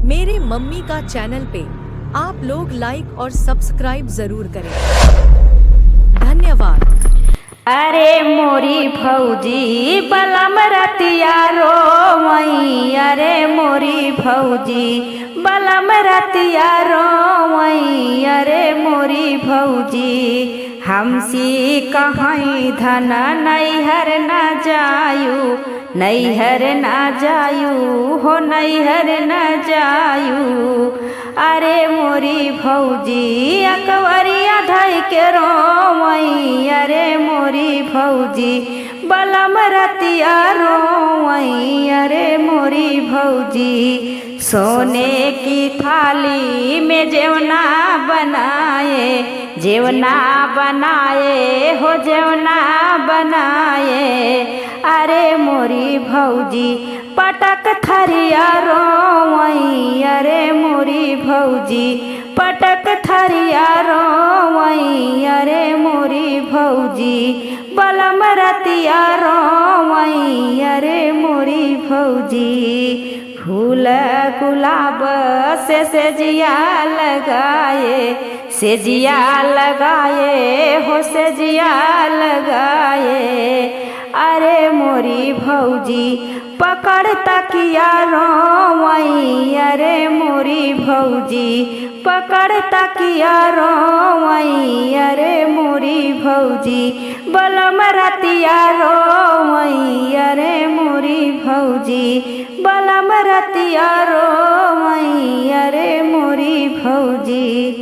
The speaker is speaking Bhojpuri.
मेरे मम्मी का चैनल पे आप लोग लाइक और सब्सक्राइब जरूर करें। धन्यवाद। अरे मोरी भौजी बलम रतिया रोवई, अरे मोरी भौजी बलम रतिया रोवई, अरे मोरी भौजी हमसी कहीं धन नैहर न जायू, नैहर न जायू हो नैहर न जायू। अरे मोरी भौजी अकवरिया धई के रोवई, अरे मोरी भौजी बलम रतिया रोवई, अरे मोरी भौजी सोने की थाली में जेवना बनाए, जेवना बनाए हो जेवना बनाए। अरे मोरी भौजी पटक थरिया रोवई, अरे मोरी भौजी पटक थरिया रोवई, अरे मोरी भौजी बलम रतिया रोवई, अरे मोरी भौजी फूल गुलाब से सेजिया लगाए, सेजिया लगाए हो सेजिया लगाए। अरे मोरी भौजी पकड़ तकिया रोवई, अरे मोरी भौजी पकड़ तकिया रोवई, अरे मोरी भौजी बलम रतिया रोवई, अरे मोरी भौजी बलम रतिया रोवई, अरे मोरी भौजी।